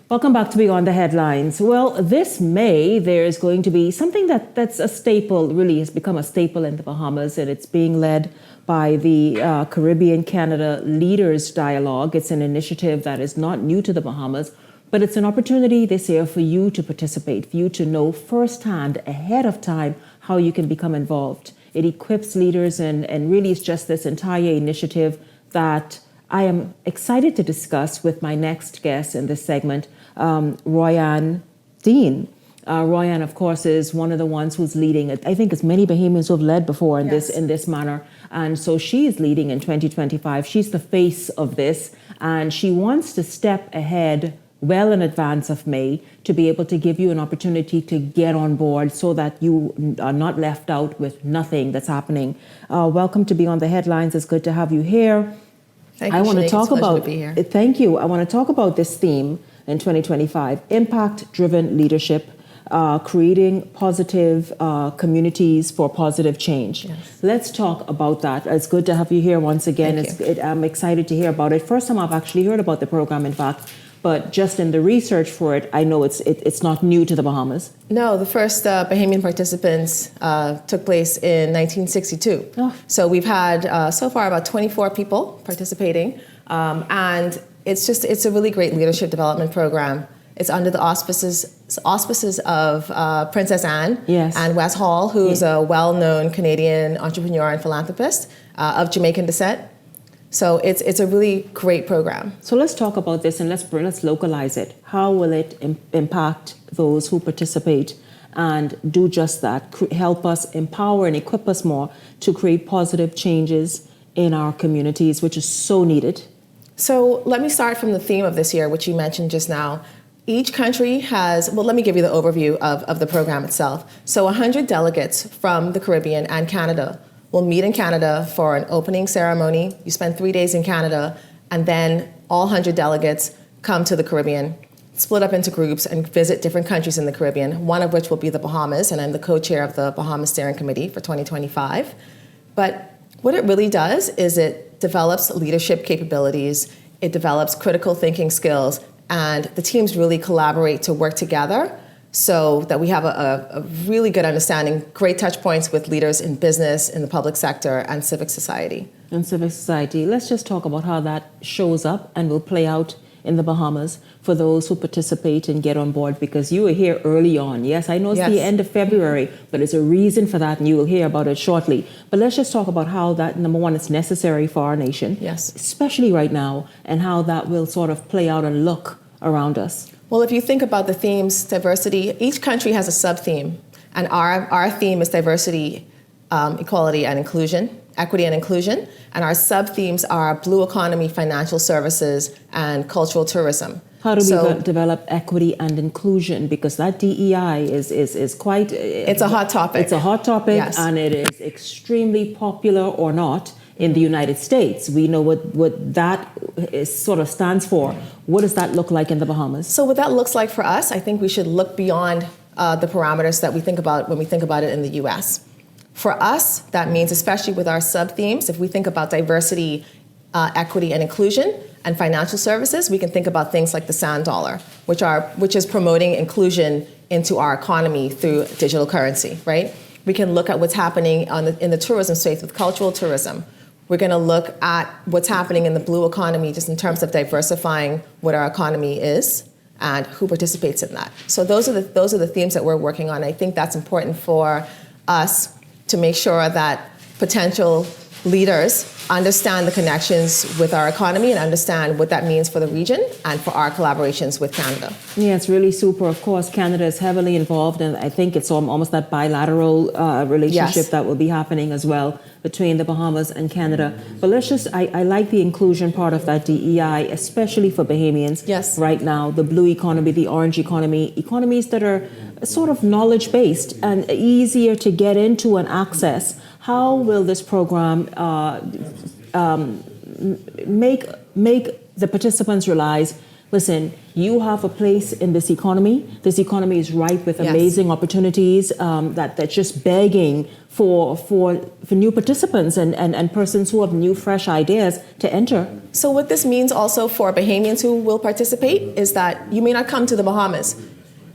Welcome back to Beyond the Headlines. Well, this May, there's going to be something that's a staple, really has become a staple in the Bahamas, and it's being led by the Caribbean-Canada Leaders Dialogue. It's an initiative that is not new to the Bahamas, but it's an opportunity this year for you to participate, for you to know firsthand, ahead of time, how you can become involved. It equips leaders, and really it's just this entire initiative that I am excited to discuss with my next guest in this segment, Royanne Dean. Royanne, of course, is one of the ones who's leading it. I think as many Bahamians who have led before in this manner. And so she is leading in 2025. She's the face of this, and she wants to step ahead well in advance of May to be able to give you an opportunity to get on board so that you are not left out with nothing that's happening. Welcome to Beyond the Headlines. It's good to have you here. Thank you, Shanique. It's a pleasure to be here. Thank you. I want to talk about this theme in 2025, impact-driven leadership, creating positive communities for positive change. Yes. Let's talk about that. It's good to have you here once again. I'm excited to hear about it. First time I've actually heard about the program, in fact, but just in the research for it, I know it's not new to the Bahamas. No, the first Bahamian participants took place in 1962. Oh. So we've had so far about 24 people participating, and it's a really great leadership development program. It's under the auspices of Princess Anne and Wes Hall, who's a well-known Canadian entrepreneur and philanthropist of Jamaican descent. So it's a really great program. So let's talk about this and let's localize it. How will it impact those who participate and do just that? Help us empower and equip us more to create positive changes in our communities, which is so needed. So let me start from the theme of this year, which you mentioned just now. Each country has, well, let me give you the overview of the program itself. So 100 delegates from the Caribbean and Canada will meet in Canada for an opening ceremony. You spend 3 days in Canada, and then all 100 delegates come to the Caribbean, split up into groups and visit different countries in the Caribbean, one of which will be the Bahamas, and I'm the co-chair of the Bahamas Steering Committee for 2025. But what it really does is it develops leadership capabilities, it develops critical thinking skills, and the teams really collaborate to work together so that we have a really good understanding, great touch points with leaders in business, in the public sector, and civic society. And civic society. Let's just talk about how that shows up and will play out in the Bahamas for those who participate and get on board, because you were here early on. Yes, I know it's the end of February, but there's a reason for that, and you will hear about it shortly. But let's just talk about how that, number one, is necessary for our nation, especially right now, and how that will sort of play out and look around us. Well, if you think about the themes, diversity, each country has a sub-theme, and our theme is diversity, equality, and inclusion. Equity and inclusion, and our sub-themes are blue economy, financial services, and cultural tourism. How do we develop equity and inclusion? Because that DEI is quite... It's a hot topic. It's a hot topic, and it is extremely popular or not in the United States. We know what that sort of stands for. What does that look like in the Bahamas? So what that looks like for us, I think we should look beyond the parameters that we think about when we think about it in the U.S. For us, that means, especially with our sub-themes, if we think about diversity, equity, and inclusion, and financial services, we can think about things like the sand dollar, which is promoting inclusion into our economy through digital currency, right? We can look at what's happening in the tourism space with cultural tourism, We're going to look at what's happening in the blue economy just in terms of diversifying what our economy is and who participates in that. So those are the themes that we're working on. I think that's important for us to make sure that potential leaders understand the connections with our economy and understand what that means for the region and for our collaborations with Canada. Yeah, it's really super. Of course, Canada is heavily involved, and I think it's almost that bilateral relationship that will be happening as well between the Bahamas and Canada. But I like the inclusion part of that DEI, especially for Bahamians right now, the blue economy, the orange economy, economies that are sort of knowledge-based and easier to get into and access. How will this program make the participants realize, listen, you have a place in this economy. This economy is ripe with amazing opportunities that's just begging for new participants and persons who have new, fresh ideas to enter. So what this means also for Bahamians who will participate is that you may not come to the Bahamas.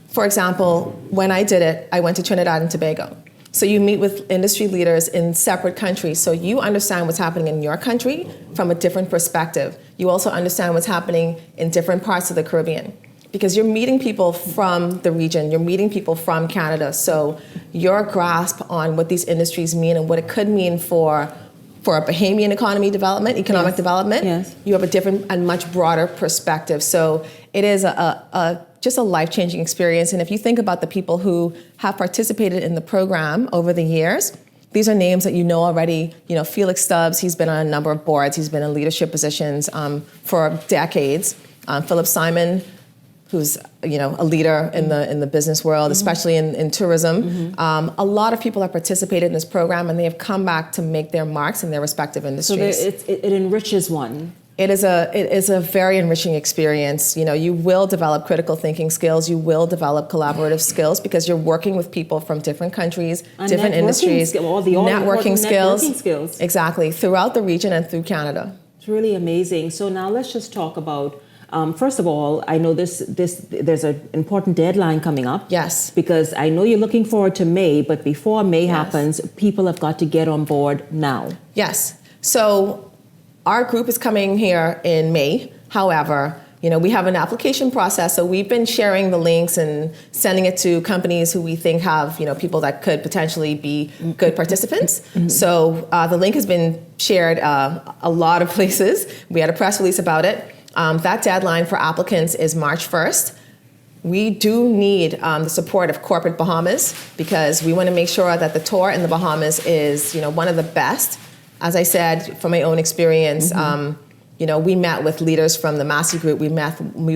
For example, when I did it, I went to Trinidad and Tobago. So you meet with industry leaders in separate countries. So you understand what's happening in your country from a different perspective. You also understand what's happening in different parts of the Caribbean because you're meeting people from the region. You're meeting people from Canada. So your grasp on what these industries mean and what it could mean for a Bahamian economic development, you have a different and much broader perspective. So it is just a life-changing experience. And if you think about the people who have participated in the program over the years, these are names that you know already. You know, Felix Stubbs, he's been on a number of boards. He's been in leadership positions for decades. Philip Simon, who's a leader in the business world, especially in tourism. A lot of people have participated in this program, and they have come back to make their marks in their respective industries. So it enriches one. It is a very enriching experience. You know, you will develop critical thinking skills. You will develop collaborative skills because you're working with people from different countries, and different industries, networking skills. Exactly, throughout the region and through Canada. It's really amazing. So now let's just talk about. First of all, I know there's an important deadline coming up. Yes. Because I know you're looking forward to May, but before May happens, people have got to get on board now. Yes. So our group is coming here in May. However, we have an application process, so we've been sharing the links and sending it to companies who we think have, people that could potentially be good participants. So the link has been shared a lot of places. We had a press release about it. That deadline for applicants is March 1st. We do need the support of Corporate Bahamas because we want to make sure that the tour in the Bahamas is, one of the best. As I said, from my own experience, we met with leaders from the Massey Group. We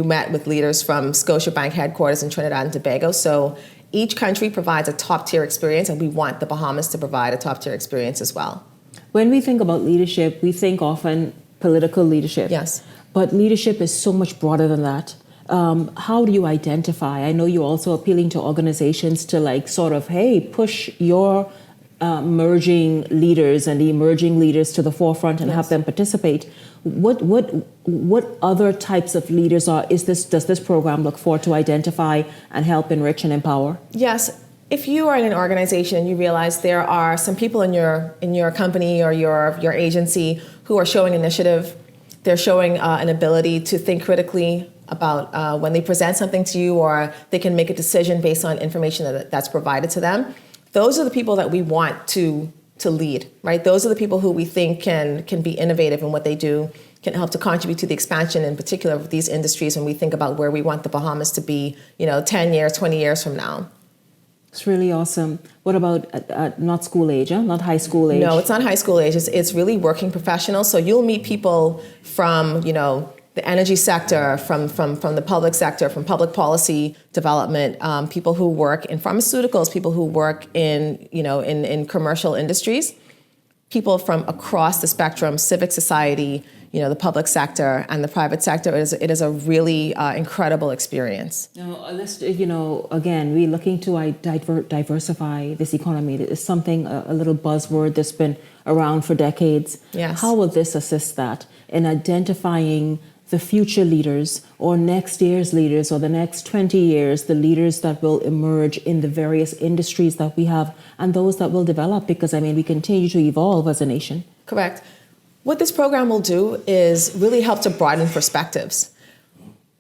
met with leaders from Scotiabank headquarters in Trinidad and Tobago. So each country provides a top-tier experience, and we want the Bahamas to provide a top-tier experience as well. When we think about leadership, we think often political leadership. Yes. But leadership is so much broader than that. How do you identify? I know you're also appealing to organizations to push your merging leaders and the emerging leaders to the forefront and have them participate. What other types of leaders does this program look for to identify and help enrich and empower? Yes. If you are in an organization and you realize there are some people in your company or your agency who are showing initiative, they're showing an ability to think critically about when they present something to you, or they can make a decision based on information that's provided to them. Those are the people that we want to lead, right? Those are the people who we think can be innovative in what they do, can help to contribute to the expansion, in particular of these industries when we think about where we want the Bahamas to be, 10 years, 20 years from now. It's really awesome. What about not school age, not high school age? No, it's not high school age. It's really working professionals. So you'll meet people from, the energy sector, from the public sector, from public policy development, people who work in pharmaceuticals, people who work in commercial industries, people from across the spectrum, civic society, the public sector and the private sector. It is a really incredible experience. Again, we're looking to diversify this economy. It is something, a little buzzword that's been around for decades. Yes. How will this assist that in identifying the future leaders or next year's leaders or the next 20 years, the leaders that will emerge in the various industries that we have and those that will develop? Because, we continue to evolve as a nation. Correct. What this program will do is really help to broaden perspectives.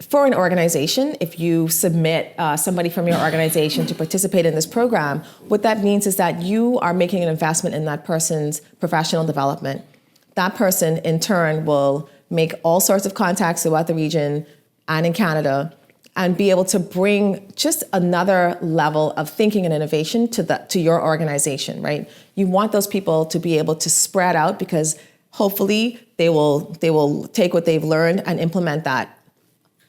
For an organization, if you submit somebody from your organization to participate in this program, what that means is that you are making an investment in that person's professional development. That person, in turn, will make all sorts of contacts throughout the region and in Canada and be able to bring just another level of thinking and innovation to your organization, right? You want those people to be able to spread out because hopefully they will take what they've learned and implement that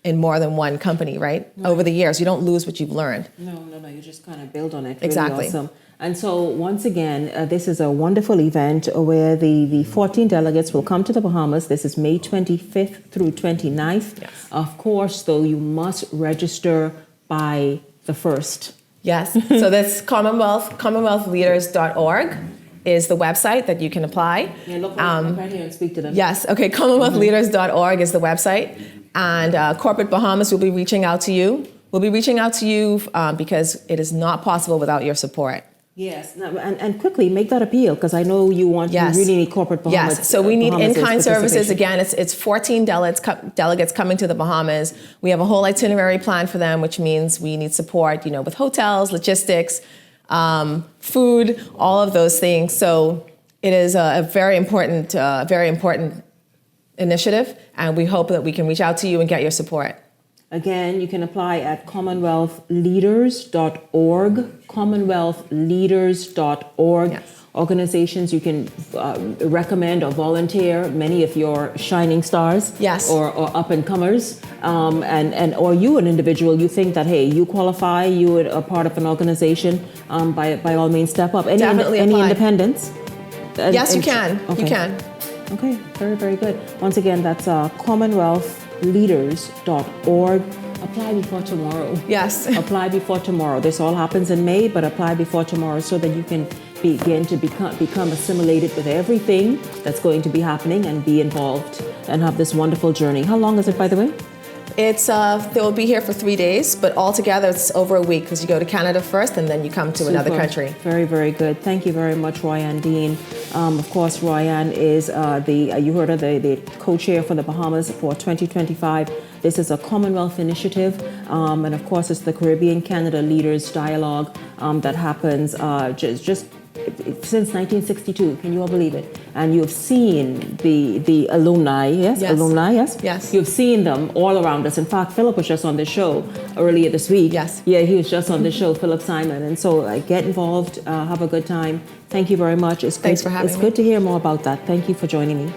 in more than one company, right? Over the years, you don't lose what you've learned. No, you just kind of build on it. Really Exactly. Awesome. And so once again, this is a wonderful event where the 14 delegates will come to the Bahamas. This is May 25th through 29th. Yes. Of course, though, you must register by the 1st. Yes, so that's commonwealthleaders.org is the website that you can apply. Yeah, look right here and speak to them. Yes, okay, commonwealthleaders.org is the website. And Corporate Bahamas will be reaching out to you. We'll be reaching out to you because it is not possible without your support. Yes, and quickly make that appeal because I know you really need Corporate Bahamas. Yes, so we need in-kind services. participation. Again, it's 14 delegates coming to the Bahamas. We have a whole itinerary plan for them, which means we need support, with hotels, logistics, food, all of those things. So it is a very important initiative, and we hope that we can reach out to you and get your support. Again, you can apply at commonwealthleaders.org, commonwealthleaders.org. Yes. Organizations you can recommend or volunteer, many of your shining stars, yes, or up and comers, or you, an individual, you think that hey, you qualify, you are part of an organization. By all means, step up. Any independents? Yes, you can. Okay. You can. Okay, very, very good. Once again, that's commonwealthleaders.org. Apply before tomorrow. Yes. Apply before tomorrow. This all happens in May, but apply before tomorrow so that you can begin to become assimilated with everything that's going to be happening and be involved and have this wonderful journey. How long is it, by the way? It's they will be here for 3 days, but altogether it's over a week because you go to Canada first and then you come to another country. Very, very good. Thank you very much, Royanne Dean. Of course, Royanne is you heard her, the co-chair for the Bahamas for 2025. This is a Commonwealth initiative, and of course, it's the Caribbean Canada Leaders Dialogue that happens just since 1962. Can you all believe it? And you've seen the alumni, yes? Alumni, yes? Yes. You've seen them all around us. In fact, Philip was just on the show earlier this week. Yes. Yeah, he was just on the show, Philip Simon. And so get involved, have a good time. Thank you very much. Thanks for having me. It's good to hear more about that. Thank you for joining me.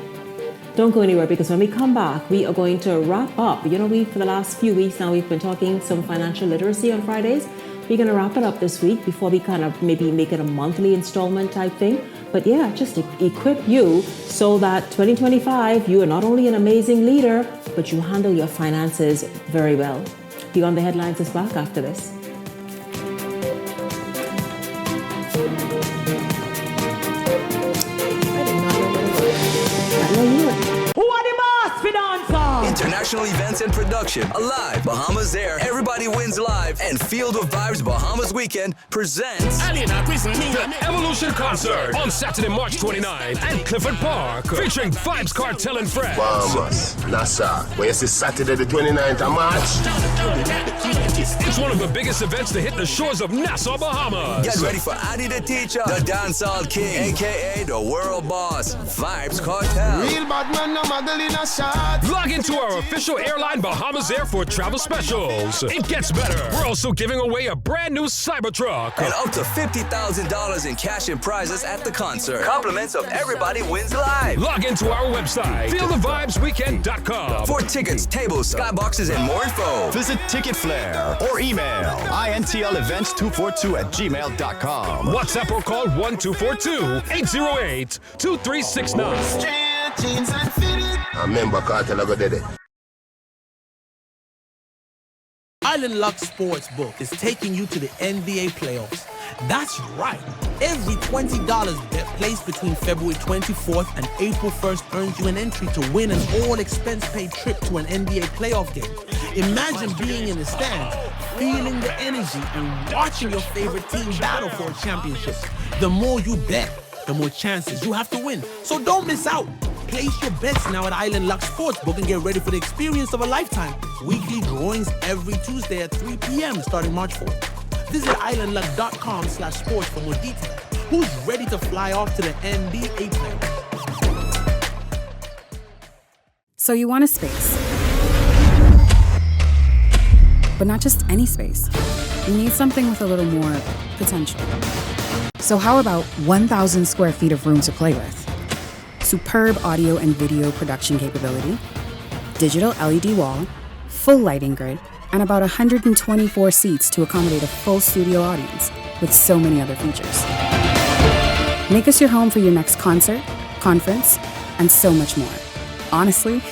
Don't go anywhere because when we come back, we are going to wrap up. For the last few weeks now, we've been talking some financial literacy on Fridays. We're going to wrap it up this week before we kind of maybe make it a monthly installment type thing. But yeah, just to equip you so that 2025, you are not only an amazing leader, but you handle your finances very well. Beyond the Headlines is back after this. International events and production, Alive, Bahamas Air, Everybody Wins Live, and Field of Vibes Bahamas Weekend presents the Evolution Concert on Saturday, March 29th at Clifford Park, featuring Vibes Cartel and Friends. Bahamas, Nassau, where is Saturday the 29th of March? It's one of the biggest events to hit the shores of Nassau, Bahamas. Get ready for Adi the Teacher, the Dancehall King, aka the World Boss, Vibes Cartel. Real bad man, no muggle in a shot. Log into our official airline Bahamas Air for travel specials. It gets better. We're also giving away a brand new Cybertruck. And up to $50,000 in cash and prizes at the concert. Compliments of Everybody Wins Live. Log into our website, feelthevibesweekend.com. For tickets, tables, skyboxes, and more info. Visit Ticket Flare or email intlevents242@gmail.com. WhatsApp or call 1242-808-2369. I remember Cartel ever did it. Island Luck Sportsbook is taking you to the NBA playoffs. That's right. Every $20 bet placed between February 24th and April 1st earns you an entry to win an all-expense-paid trip to an NBA playoff game. Imagine being in the stands, feeling the energy, and watching your favorite team battle for a championship. The more you bet, the more chances you have to win. So don't miss out. Place your bets now at Island Luck Sportsbook and get ready for the experience of a lifetime. Weekly drawings every Tuesday at 3 p.m. starting March 4th. Visit islandluck.com/sports for more details. Who's ready to fly off to the NBA playoffs? So you want a space. But not just any space. You need something with a little more potential. So how about 1,000 square feet of room to play with? Superb audio and video production capability, digital LED wall, full lighting grid, and about 124 seats to accommodate a full studio audience with so many other features. Make us your home for your next concert, conference, and so much more. Honestly,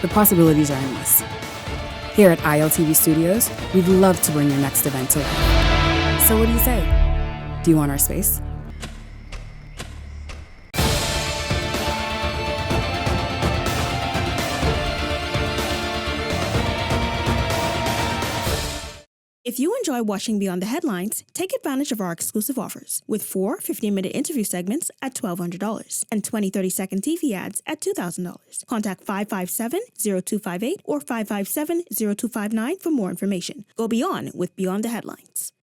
the possibilities are endless. Here at ILTV Studios, we'd love to bring your next event to life. So what do you say? Do you want our space? If you enjoy watching Beyond the Headlines, take advantage of our exclusive offers with 4 15-minute interview segments at $1,200 and 20 30-second TV ads at $2,000. Contact 557-0258 or 557-0259 for more information. Go beyond with Beyond the Headlines.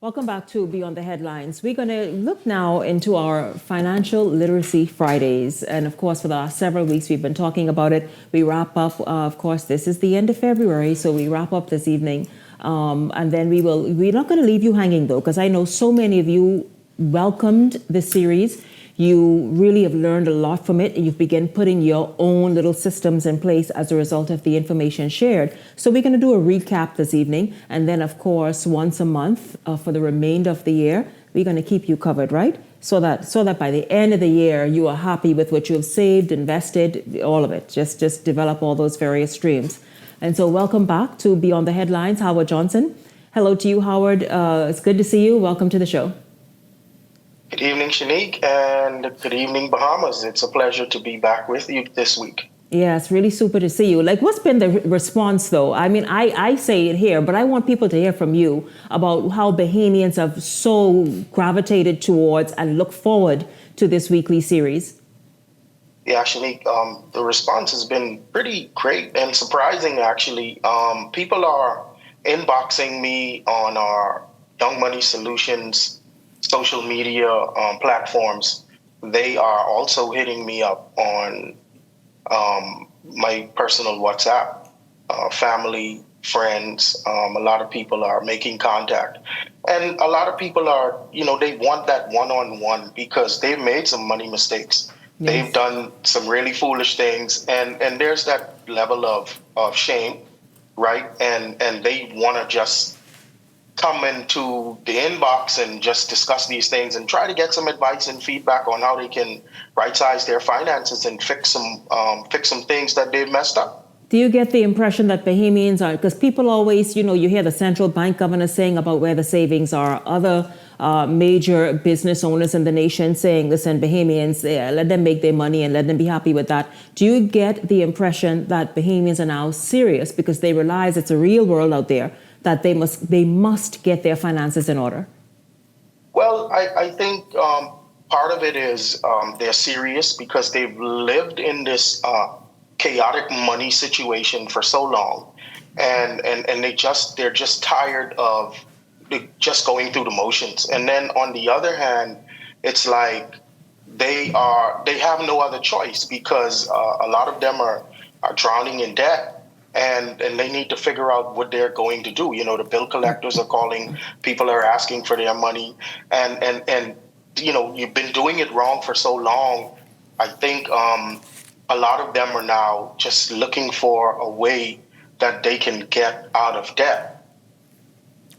Welcome back to Beyond the Headlines. We're going to look now into our Financial Literacy Fridays. And of course, for the last several weeks, we've been talking about it. We wrap up, of course, this is the end of February, so we wrap up this evening. And then we're not going to leave you hanging, though, because I know so many of you welcomed this series. You really have learned a lot from it, and you've begun putting your own little systems in place as a result of the information shared. So we're going to do a recap this evening, and then, of course, once a month for the remainder of the year, we're going to keep you covered, right? So that by the end of the year, you are happy with what you have saved, invested, all of it. Just develop all those various streams. And so welcome back to Beyond the Headlines, Howard Johnson. Hello to you, Howard. It's good to see you. Welcome to the show. Good evening, Shanique, and good evening, Bahamas. It's a pleasure to be back with you this week. Yeah, it's really super to see you. Like, what's been the response, though? I mean, I say it here, but I want people to hear from you about how Bahamians have so gravitated towards and look forward to this weekly series. Yeah, Shanique, the response has been pretty great and surprising, actually. People are inboxing me on our Young Money Solutions social media platforms. They are also hitting me up on my personal WhatsApp, family, friends. A lot of people are making contact. And a lot of people are, they want that one-on-one because they've made some money mistakes. Yes. They've done some really foolish things. And there's that level of shame, right? And they want to just come into the inbox and just discuss these things and try to get some advice and feedback on how they can right-size their finances and fix some things that they've messed up. Do you get the impression that Bahamians are, because people always, you hear the central bank governor saying about where the savings are, other major business owners in the nation saying, listen, Bahamians, let them make their money and let them be happy with that. Do you get the impression that Bahamians are now serious because they realize it's a real world out there, that they must get their finances in order? Well, I think part of it is they're serious because they've lived in this chaotic money situation for so long, and they're just tired of just going through the motions. And then on the other hand, it's like they have no other choice because a lot of them are drowning in debt. And they need to figure out what they're going to do. The bill collectors are calling, people are asking for their money. And you've been doing it wrong for so long. I think a lot of them are now just looking for a way that they can get out of debt.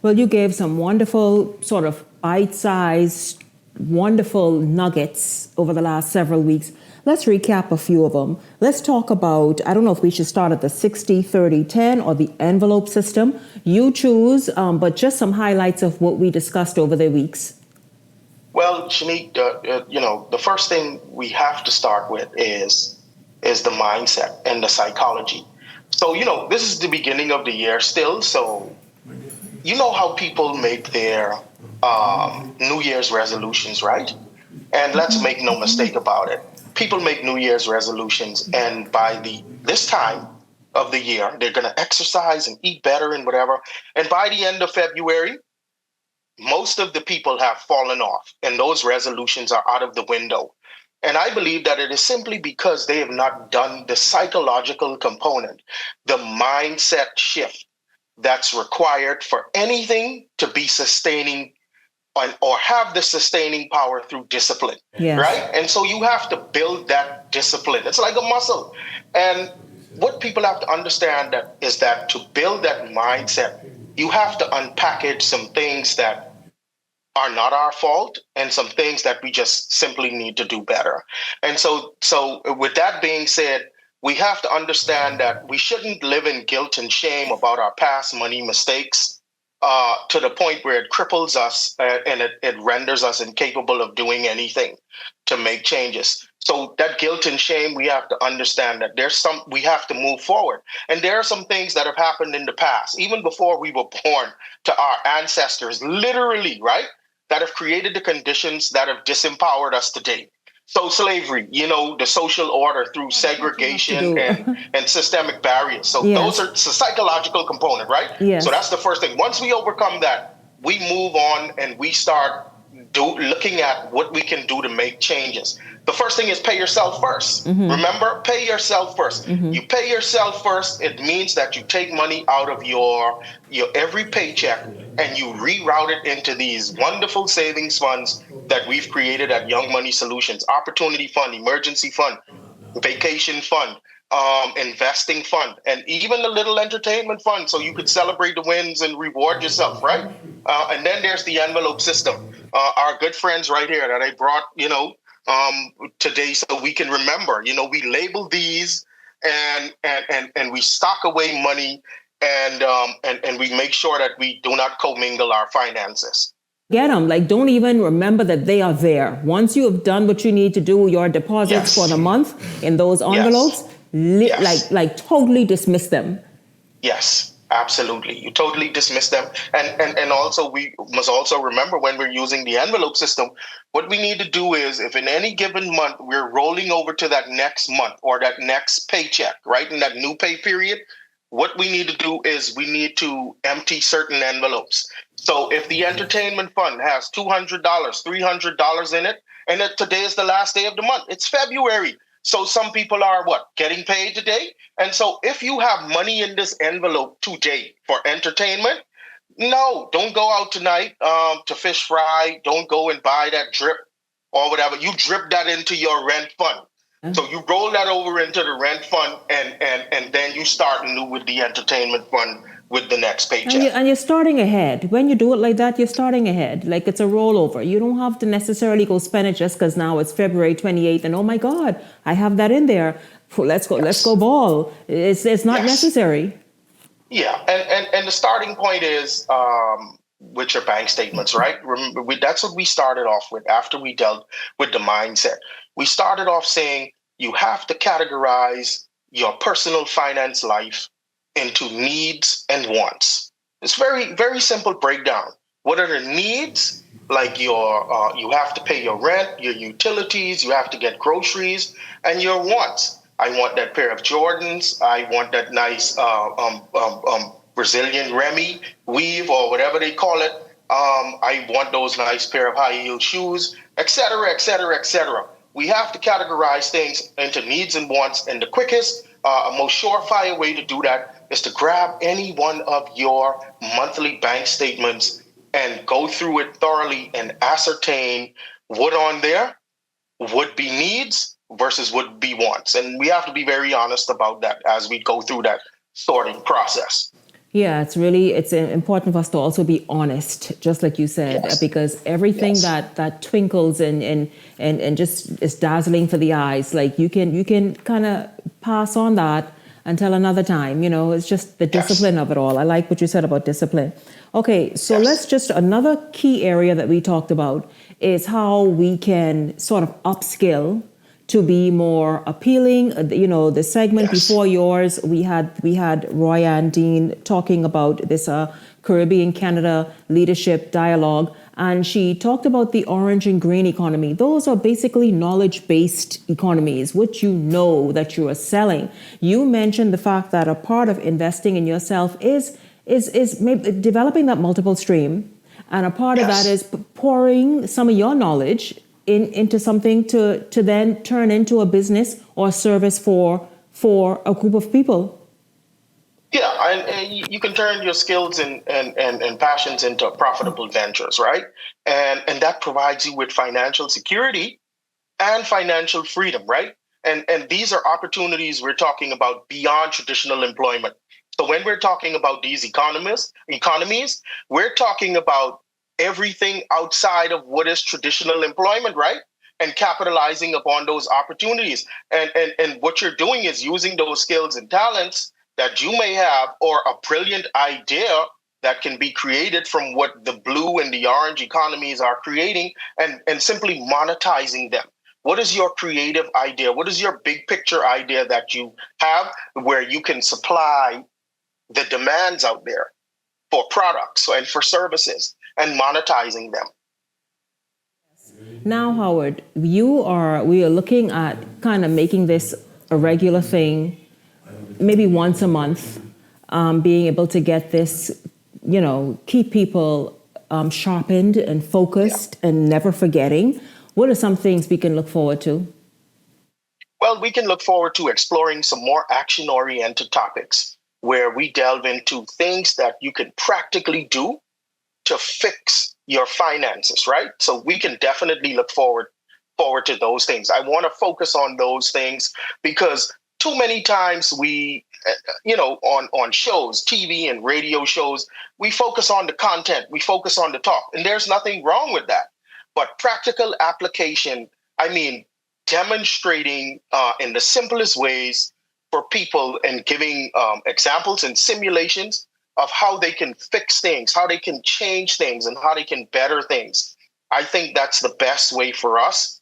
Well, you gave some wonderful sort of bite-sized, wonderful nuggets over the last several weeks. Let's recap a few of them. Let's talk about, I don't know if we should start at the 60-30-10 or the envelope system. You choose, but just some highlights of what we discussed over the weeks. Well, Shanique, the first thing we have to start with is is the mindset and the psychology. So, this is the beginning of the year still. So, you know how people make their New Year's resolutions, right? And let's make no mistake about it. People make New Year's resolutions, and by this time of the year, they're going to exercise and eat better and whatever. And by the end of February, most of the people have fallen off, and those resolutions are out of the window. And I believe that it is simply because they have not done the psychological component, the mindset shift that's required for anything to be sustaining or have the sustaining power through discipline, right? And so you have to build that discipline. It's like a muscle. And what people have to understand is that to build that mindset, you have to unpackage some things that are not our fault and some things that we just simply need to do better. And so with that being said, we have to understand that we shouldn't live in guilt and shame about our past money mistakes to the point where it cripples us and it renders us incapable of doing anything to make changes. So that guilt and shame, we have to understand that we have to move forward. And there are some things that have happened in the past, even before we were born, to our ancestors, literally, right? That have created the conditions that have disempowered us today. So slavery, the social order through segregation and systemic barriers. So those are it's a psychological component, right? So that's the first thing. Once we overcome that, we move on and we start looking at what we can do to make changes. The first thing is pay yourself first. Remember, pay yourself first. You pay yourself first. It means that you take money out of your every paycheck and you reroute it into these wonderful savings funds that we've created at Young Money Solutions: Opportunity Fund, Emergency Fund, Vacation Fund, Investing Fund, and even a little entertainment fund, so you could celebrate the wins and reward yourself, right? And then there's the envelope system. Our good friends right here that I brought, today, so we can remember. We label these and we stock away money and we make sure that we do not commingle our finances. Get them. Don't even remember that they are there. Once you have done what you need to do, your deposits for the month in those envelopes, totally dismiss them. Yes, absolutely. You totally dismiss them. And also, we must also remember when we're using the envelope system, what we need to do is, if in any given month we're rolling over to that next month or that next paycheck, right, in that new pay period, what we need to do is we need to empty certain envelopes. So if the entertainment fund has $200, $300 in it, and today is the last day of the month, it's February. So some people are getting paid today. And so if you have money in this envelope today for entertainment, no, don't go out tonight to fish fry. Don't go and buy that drip or whatever. You drip that into your rent fund. So you roll that over into the rent fund and then you start new with the entertainment fund with the next paycheck. And you're starting ahead. When you do it like that, you're starting ahead. Like it's a rollover. You don't have to necessarily go spend it just because now it's February 28th and oh my God, I have that in there. Let's go ball. It's not necessary. Yeah, and the starting point is with your bank statements, right? Remember, that's what we started off with after we dealt with the mindset. We started off saying you have to categorize your personal finance life into needs and wants. It's very, very simple breakdown. What are the needs? Like you have to pay your rent, your utilities, you have to get groceries, and your wants. I want that pair of Jordans. I want that nice Brazilian Remy weave or whatever they call it. I want those nice pair of high-heel shoes, et cetera, et cetera, et cetera. We have to categorize things into needs and wants, and the quickest, most surefire way to do that is to grab any one of your monthly bank statements and go through it thoroughly and ascertain what on there would be needs versus would be wants. And we have to be very honest about that as we go through that sorting process. Yeah, it's important for us to also be honest, just like you said, because everything that twinkles and just is dazzling for the eyes, like you can kind of pass on that until another time. It's just the discipline of it all. I like what you said about discipline. Okay, so let's just, another key area that we talked about is how we can sort of upskill to be more appealing. The segment before yours, we had Roy and Dean talking about this Caribbean Canada leadership dialogue, and she talked about the orange and green economy. Those are basically knowledge-based economies, which you know that you are selling. You mentioned the fact that a part of investing in yourself is maybe developing that multiple stream, and a part of that is pouring some of your knowledge into something to then turn into a business or service for a group of people. Yeah, and you can turn your skills and passions into profitable ventures, right? And that provides you with financial security and financial freedom, right? And these are opportunities we're talking about beyond traditional employment. So when we're talking about these economies, we're talking about everything outside of what is traditional employment, right? And capitalizing upon those opportunities. And what you're doing is using those skills and talents that you may have, or a brilliant idea that can be created from what the blue and the orange economies are creating, and simply monetizing them. What is your creative idea? What is your big picture idea that you have where you can supply the demands out there for products and for services and monetizing them? Now, Howard, we are looking at kind of making this a regular thing, maybe once a month, being able to get this, keep people sharpened and focused and never forgetting. What are some things we can look forward to? Well, we can look forward to exploring some more action-oriented topics where we delve into things that you can practically do to fix your finances, right? So we can definitely look forward to those things. I want to focus on those things because too many times we, on shows, TV and radio shows, we focus on the content, we focus on the talk, and there's nothing wrong with that. But practical application, demonstrating in the simplest ways for people and giving examples and simulations of how they can fix things, how they can change things, and how they can better things. I think that's the best way for us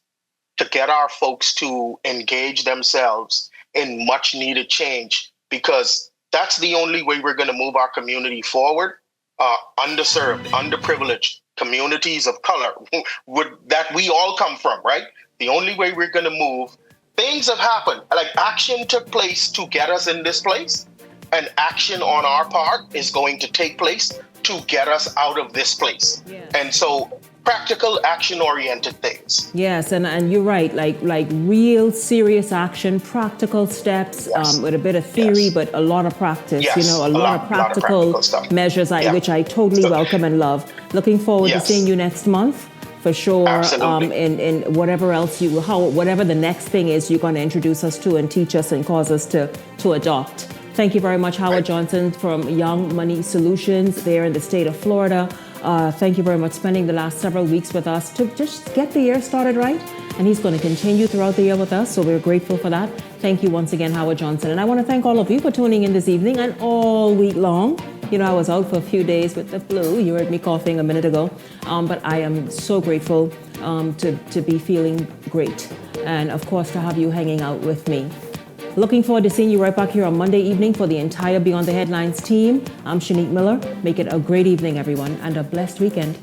to get our folks to engage themselves in much needed change, because that's the only way we're going to move our community forward. Underserved, underprivileged communities of color that we all come from, right? The only way we're going to move, things have happened. Like action took place to get us in this place, and action on our part is going to take place to get us out of this place. Yeah. And so practical action-oriented things. Yes, and you're right, like real serious action, practical steps, with a bit of theory, but a lot of practice, a lot of practical measures, which I totally welcome and love. Looking forward to seeing you next month, for sure. In whatever else whatever the next thing is you're going to introduce us to and teach us and cause us to adopt. Thank you very much, Howard Johnson from Young Money Solutions there in the state of Florida. Thank you very much spending the last several weeks with us to just get the year started right. And he's going to continue throughout the year with us, so we're grateful for that. Thank you once again, Howard Johnson. And I want to thank all of you for tuning in this evening and all week long. I was out for a few days with the flu. You heard me coughing a minute ago. But I am so grateful to be feeling great. And of course, to have you hanging out with me. Looking forward to seeing you right back here on Monday evening for the entire Beyond the Headlines team. I'm Shanique Miller. Make it a great evening, everyone, and a blessed weekend.